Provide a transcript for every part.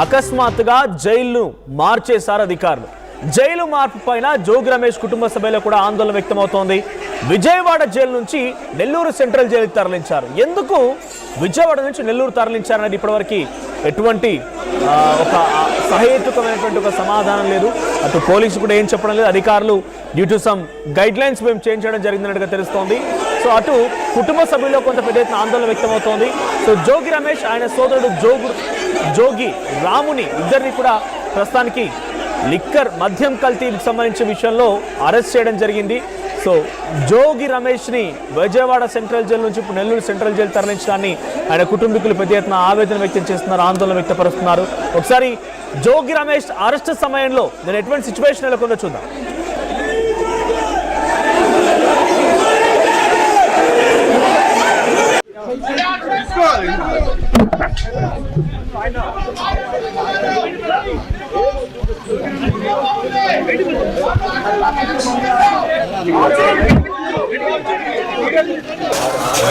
అకస్మాత్తుగా జైలును మార్చేశారు అధికారులు. జైలు మార్పు పైన జోగి రమేష్ కుటుంబ సభ్యులు కూడా ఆందోళన వ్యక్తమవుతోంది. విజయవాడ జైలు నుంచి నెల్లూరు సెంట్రల్ జైలుకి తరలించారు. ఎందుకు విజయవాడ నుంచి నెల్లూరు తరలించారనేది ఇప్పటివరకు ఎటువంటి ఒక సహేతుకమైనటువంటి ఒక సమాధానం లేదు. అటు పోలీసు కూడా ఏం చెప్పడం లేదు. అధికారులు due to some guide lines మేము చేంజ్ చేయడం జరిగిందన్నట్టుగా తెలుస్తోంది. సో అటు కుటుంబ సభ్యుల్లో కొంత పెద్ద ఎత్తున ఆందోళన వ్యక్తమవుతోంది. సో జోగి రమేష్ ఆయన సోదరుడు జోగి రాముని ఇద్దరిని కూడా ప్రస్తుతానికి లిక్కర్ మద్యం కల్తీకి సంబంధించిన విషయంలో అరెస్ట్ చేయడం జరిగింది. సో జోగి రమేష్ని విజయవాడ సెంట్రల్ జైలు నుంచి ఇప్పుడు నెల్లూరు సెంట్రల్ జైలు తరలించడాన్ని ఆయన కుటుంబీకులు పెద్ద ఎత్తున ఆవేదన వ్యక్తం చేస్తున్నారు, ఆందోళన వ్యక్తపరుస్తున్నారు. ఒకసారి జోగి రమేష్ అరెస్ట్ సమయంలో నేను ఎటువంటి సిచ్యువేషన్ నెలకొందో చూద్దాం.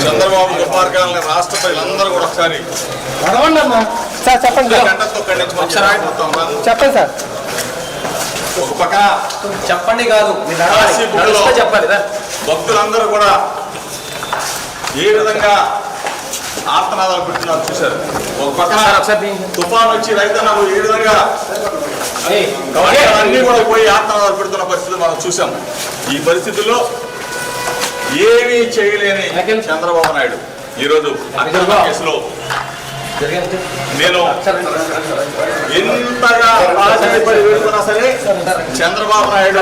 చంద్రబాబు దుర్మార్గాలని రాష్ట్ర ప్రజలందరూ కూడా ఒకసారి చెప్పండి చెప్పండి సార్. ఒక పక్క చెప్పండి కాదు చెప్పండి. భక్తులందరూ కూడా ఏ విధంగా ఆర్తనాదాలు పెడుతున్నారు చూశారు. ఒక పక్క తుఫాన్ వచ్చి రైతన్నలు ఏ విధంగా అన్ని కూడా పోయి ఆర్తనాదాలు పెడుతున్న పరిస్థితులు మనం చూసాం. ఈ పరిస్థితుల్లో ఏమీ చేయలేని చంద్రబాబు నాయుడు ఈరోజు కేసులో నేను ఎంతగా బాధపడి వెళ్తున్నా సరే చంద్రబాబు నాయుడు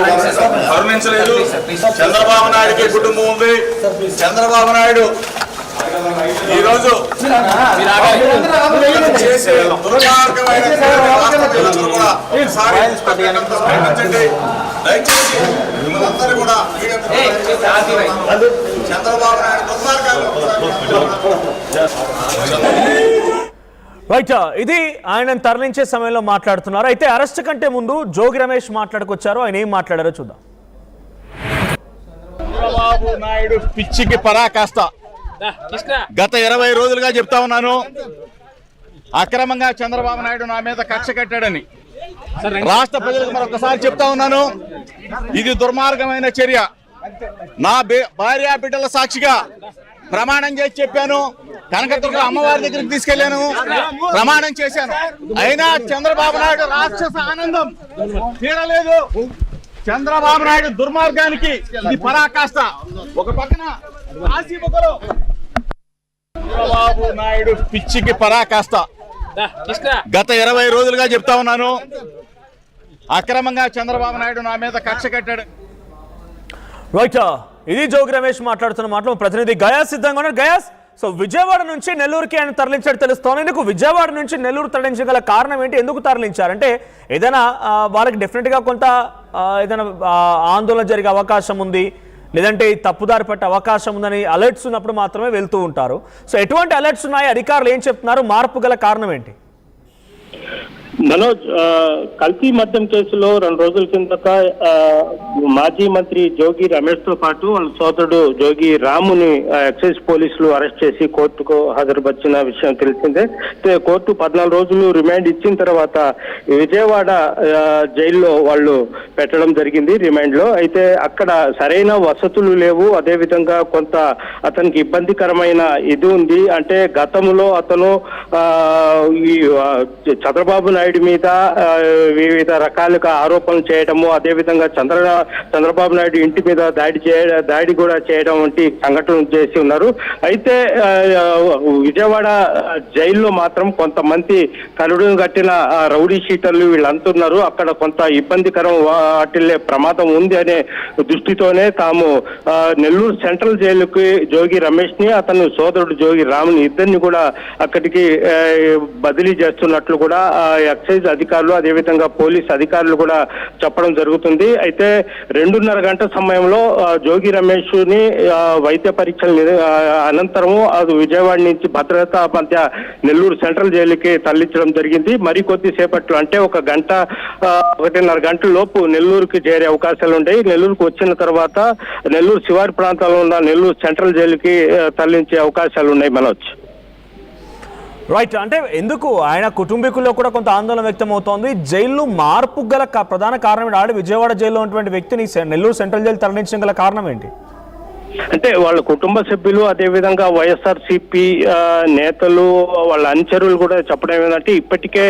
కరుణించలేదు. చంద్రబాబు నాయుడికి కుటుంబం ఉంది. చంద్రబాబు నాయుడు ఈరోజు చేసే దుర్మార్గమైన దయచేసి మిమ్మల్ని కూడా చంద్రబాబు నాయుడు దుర్మార్గాలు రైట్. ఇది ఆయన తరలించే సమయంలో మాట్లాడుతున్నారు. అయితే అరెస్ట్ కంటే ముందు జోగి రమేష్ మాట్లాడుకొచ్చారు. ఆయన ఏం మాట్లాడారో చూద్దాం. చంద్రబాబు నాయుడు పిచ్చికి పరాకాష్ట. గత 20 రోజులుగా చెప్తా ఉన్నాను, అక్రమంగా చంద్రబాబు నాయుడు నా మీద కక్ష కట్టాడని. రాష్ట్ర ప్రజలకు మరొకసారి చెప్తా ఉన్నాను, ఇది దుర్మార్గమైన చర్య. నా భార్య బిడ్డల సాక్షిగా ప్రమాణం చేసి చెప్పాను. కనకదుర్గ అమ్మవారి దగ్గరికి తీసుకెళ్లాను, ప్రమాణం చేశాను. అయినా చంద్రబాబు నాయుడు రాక్షస ఆనందం తీరలేదు. చంద్రబాబు నాయుడు దుర్మార్గానికి ఇది పరాకాష్ట. ఒక పక్కన రాశిముఖలో చంద్రబాబు నాయుడు పిచ్చికి పరాకాష్ట. గత 20 రోజులుగా చెప్తా ఉన్నాను, అక్రమంగా చంద్రబాబు నాయుడు నా మీద కక్ష కట్టాడు. రైట్. ఇది జోగి రమేష్ మాట్లాడుతున్న మాటలు. ప్రతినిధి గయాస్ సిద్ధంగా ఉన్నారు. గయాస్, సో విజయవాడ నుంచి నెల్లూరుకి ఆయన తరలించాడు తెలుస్తోంది. ఎందుకు విజయవాడ నుంచి నెల్లూరు తరలించగల కారణం ఏంటి? ఎందుకు తరలించారంటే ఏదైనా వాళ్ళకి డెఫినెట్గా కొంత ఏదైనా ఆందోళన జరిగే అవకాశం ఉంది, లేదంటే తప్పుదారి పట్టే అవకాశం ఉందని అలర్ట్స్ ఉన్నప్పుడు మాత్రమే వెళ్తూ ఉంటారు. సో ఎటువంటి అలర్ట్స్ ఉన్నాయి? అధికారులు ఏం చెప్తున్నారు? మార్పు గల కారణం ఏంటి? మనోజ్, కల్తీ మద్యం కేసులో 2 రోజుల కిందట మాజీ మంత్రి జోగి రమేష్ తో పాటు వాళ్ళ సోదరుడు జోగి రాముని ఎక్సైజ్ పోలీసులు అరెస్ట్ చేసి కోర్టుకు హాజరుపరిచిన విషయం తెలిసిందే. కోర్టు 14 రోజులు రిమాండ్ ఇచ్చిన తర్వాత విజయవాడ జైల్లో వాళ్ళు పెట్టడం జరిగింది రిమాండ్ లో. అయితే అక్కడ సరైన వసతులు లేవు, అదేవిధంగా కొంత అతనికి ఇబ్బందికరమైన ఇది ఉంది. అంటే గతంలో అతను ఈ చంద్రబాబు నాయుడు మీద వివిధ రకాలుగా ఆరోపణలు చేయడము, అదేవిధంగా చంద్రబాబు నాయుడు ఇంటి మీద దాడి కూడా చేయడం వంటి సంఘటనలు చేసి ఉన్నారు. అయితే విజయవాడ జైల్లో మాత్రం కొంతమంది కరుడును కట్టిన రౌడీ షీటర్లు వీళ్ళంతున్నారు. అక్కడ కొంత ఇబ్బందికరం వాటిల్లే ప్రమాదం ఉంది అనే దృష్టితోనే తాము నెల్లూరు సెంట్రల్ జైలుకి జోగి రమేష్ ని అతను సోదరుడు జోగి రాముని ఇద్దరిని కూడా అక్కడికి బదిలీ చేస్తున్నట్లు కూడా ఎక్సైజ్ అధికారులు అదేవిధంగా పోలీస్ అధికారులు కూడా చెప్పడం జరుగుతుంది. అయితే 2.5 గంటల సమయంలో జోగి రమేష్ ని వైద్య పరీక్షలు అనంతరము అది విజయవాడ నుంచి భద్రతా మధ్య నెల్లూరు సెంట్రల్ జైలుకి తరలించడం జరిగింది. మరి కొద్దిసేపట్లో అంటే 1.5 గంటల లోపు నెల్లూరుకి చేరే అవకాశాలు ఉన్నాయి. నెల్లూరుకు వచ్చిన తర్వాత నెల్లూరు శివారు ప్రాంతంలో ఉన్న నెల్లూరు సెంట్రల్ జైలుకి తరలించే అవకాశాలు ఉన్నాయి. మనోజ్, రైట్, అంటే ఎందుకు ఆయన కుటుంబీకుల్లో కూడా కొంత ఆందోళన వ్యక్తం అవుతోంది. జైలు మార్పు గల ప్రధాన కారణం ఏంటి? ఆల్రెడీ విజయవాడ జైల్లో ఉన్నటువంటి వ్యక్తిని నెల్లూరు సెంట్రల్ జైలు తరలించడం గల కారణం ఏంటి? అంటే వాళ్ళ కుటుంబ సభ్యులు అదేవిధంగా వైఎస్ఆర్సీపీ నేతలు వాళ్ళ అనుచరులు కూడా చెప్పడం ఏంటంటే ఇప్పటికే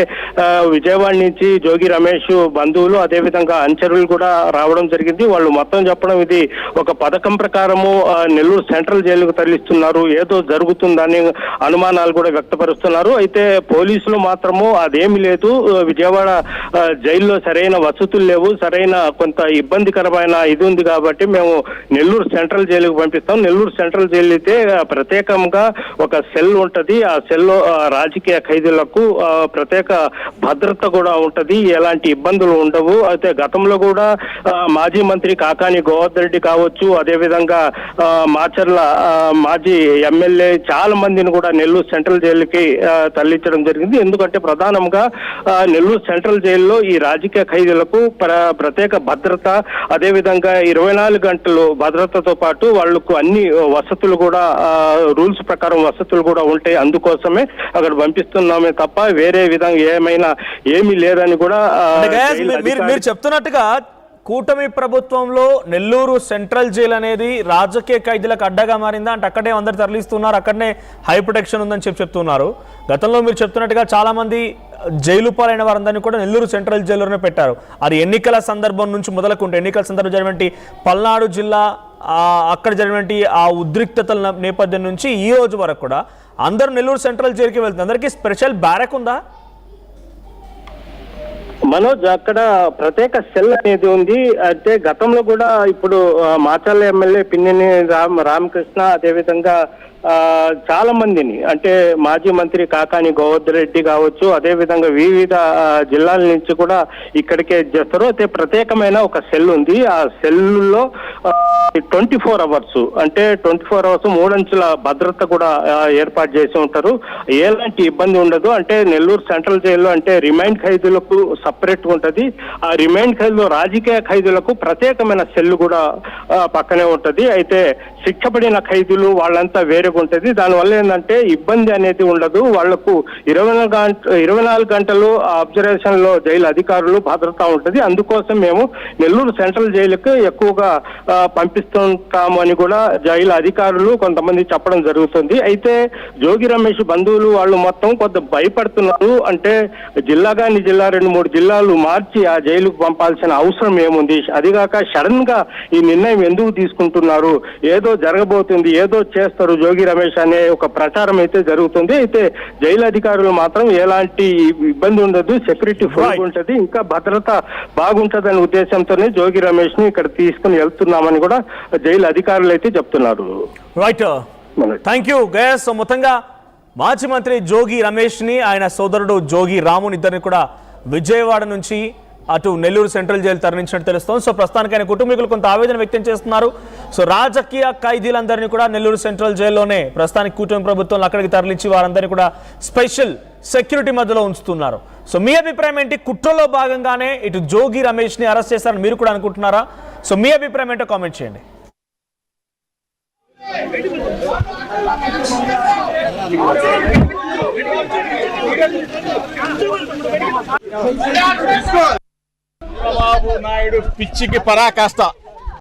విజయవాడ నుంచి జోగి రమేష్ బంధువులు అదేవిధంగా అనుచరులు కూడా రావడం జరిగింది. వాళ్ళు మొత్తం చెప్పడం ఇది ఒక పథకం ప్రకారము నెల్లూరు సెంట్రల్ జైలుకు తరలిస్తున్నారు, ఏదో జరుగుతుందని అనుమానాలు కూడా వ్యక్తపరుస్తున్నారు. అయితే పోలీసులు మాత్రము అదేమి లేదు, విజయవాడ జైల్లో సరైన వసతులు లేవు, సరైన కొంత ఇబ్బందికరమైన ఇది ఉంది కాబట్టి మేము నెల్లూరు సెంట్రల్ జైలు పంపిస్తాం. నెల్లూరు సెంట్రల్ జైలు అయితే ప్రత్యేకంగా ఒక సెల్ ఉంటది, ఆ సెల్లో రాజకీయ ఖైదీలకు ప్రత్యేక భద్రత కూడా ఉంటది, ఎలాంటి ఇబ్బందులు ఉండవు. అయితే గతంలో కూడా మాజీ మంత్రి కాకాని గోవర్ధన్ రెడ్డి కావచ్చు, అదేవిధంగా మాచర్ల మాజీ ఎమ్మెల్యే చాలా మందిని కూడా నెల్లూరు సెంట్రల్ జైలుకి తరలించడం జరిగింది. ఎందుకంటే ప్రధానంగా నెల్లూరు సెంట్రల్ జైల్లో ఈ రాజకీయ ఖైదీలకు ప్రత్యేక భద్రత, అదేవిధంగా 24 గంటలు భద్రతతో పాటు వాళ్లకు అన్ని వసతులు కూడా రూల్స్ ప్రకారం వసతులు కూడా ఉంటాయి. అందుకోసమే అక్కడ పంపిస్తున్నామే తప్ప వేరే విధంగా ఏమీ లేదని కూడా మీరు చెప్తున్నట్టుగా కూటమి ప్రభుత్వంలో నెల్లూరు సెంట్రల్ జైలు అనేది రాజకీయ ఖైదీలకు అడ్డగా మారిందా? అంటే అక్కడే అందరు తరలిస్తున్నారు, అక్కడనే హై ప్రొటెక్షన్ ఉందని చెప్తున్నారు. గతంలో మీరు చెప్తున్నట్టుగా చాలా మంది జైలు పాలైన వారందరినీ కూడా నెల్లూరు సెంట్రల్ జైలులోనే పెట్టారు. అది ఎన్నికల సందర్భం నుంచి మొదలుకుంటే ఎన్నికల సందర్భం జరిగినటువంటి పల్నాడు జిల్లా అక్కడ జరిగినటువంటి ఆ ఉద్రిక్తతల నేపథ్యం నుంచి ఈ రోజు వరకు కూడా అందరూ నెల్లూరు సెంట్రల్ జైలుకి వెళ్తుంది. అందరికీ స్పెషల్ బ్యారక్ ఉందా మనోజ్? అక్కడ ప్రత్యేక సెల్ అనేది ఉంది. అయితే గతంలో కూడా ఇప్పుడు మాచర్ల ఎమ్మెల్యే పిన్నెల్లి రామకృష్ణ అదేవిధంగా చాలా మందిని అంటే మాజీ మంత్రి కాకాని గోవర్ధన్ రెడ్డి కావచ్చు, అదేవిధంగా వివిధ జిల్లాల నుంచి కూడా ఇక్కడికే చేస్తారు. అయితే ప్రత్యేకమైన ఒక సెల్ ఉంది. ఆ సెల్లో 24 అవర్స్ అంటే 24 అవర్స్ 3 అంచుల భద్రత కూడా ఏర్పాటు చేసి ఉంటారు. ఎలాంటి ఇబ్బంది ఉండదు. అంటే నెల్లూరు సెంట్రల్ జైల్లో అంటే రిమైండ్ ఖైదీలకు సపరేట్ ఉంటది. ఆ రిమైండ్ ఖైదీలో రాజకీయ ఖైదీలకు ప్రత్యేకమైన సెల్ కూడా పక్కనే ఉంటది. అయితే శిక్ష పడిన ఖైదీలు వాళ్ళంతా వేరే ఉంటది. దానివల్ల ఏంటంటే ఇబ్బంది అనేది ఉండదు. వాళ్లకు 24 గంటలు అబ్జర్వేషన్ లో జైలు అధికారులు భద్రత ఉంటది. అందుకోసం మేము నెల్లూరు సెంట్రల్ జైలుకు ఎక్కువగా పంపిస్తుంటాము అని కూడా జైలు అధికారులు కొంతమంది చెప్పడం జరుగుతుంది. అయితే జోగి రమేష్ బంధువులు వాళ్ళు మొత్తం కొంత భయపడుతున్నారు. అంటే జిల్లా 2-3 జిల్లాలు మార్చి ఆ జైలుకు పంపాల్సిన అవసరం ఏముంది? అదిగాక సడన్ గా ఈ నిర్ణయం ఎందుకు తీసుకుంటున్నారు? ఏదో జరగబోతుంది, ఏదో చేస్తారు జోగి రమేష్ అనే ఒక ప్రచారం అయితే జరుగుతుంది. అయితే జైలు అధికారులు మాత్రం ఎలాంటి ఇబ్బంది ఉండదు, సెక్యూరిటీ ఫుల్ ఉంటది, ఇంకా భద్రత బాగుంటదనే ఉద్దేశంతోనే జోగి రమేష్ ని ఇక్కడ తీసుకుని వెళ్తున్నామని కూడా జైలు అధికారులు అయితే చెప్తున్నారు. Right, thank you Gaius. మొత్తంగా మాజీ మంత్రి జోగి రమేష్ ని ఆయన సోదరుడు జోగి రాముని ఇద్దరిని కూడా విజయవాడ నుంచి అటు నెల్లూరు సెంట్రల్ జైలు తరలించినట్టు తెలుస్తోంది. సో ప్రస్తుతానికి ఆయన కుటుంబీకులు కొంత ఆవేదన వ్యక్తం చేస్తున్నారు. సో రాజకీయ ఖైదీలందరినీ కూడా నెల్లూరు సెంట్రల్ జైల్లోనే ప్రస్తుతానికి కూటమి ప్రభుత్వం అక్కడికి తరలించి వారందరినీ కూడా స్పెషల్ సెక్యూరిటీ మధ్యలో ఉంచుతున్నారు. సో మీ అభిప్రాయం ఏంటి? కుట్రలో భాగంగానే ఇటు జోగి రమేష్ ని అరెస్ట్ చేశారని మీరు కూడా అనుకుంటున్నారా? సో మీ అభిప్రాయం ఏంటో కామెంట్ చేయండి. చంద్రబాబు నాయుడు పిచ్చికి పరాకాష్ట.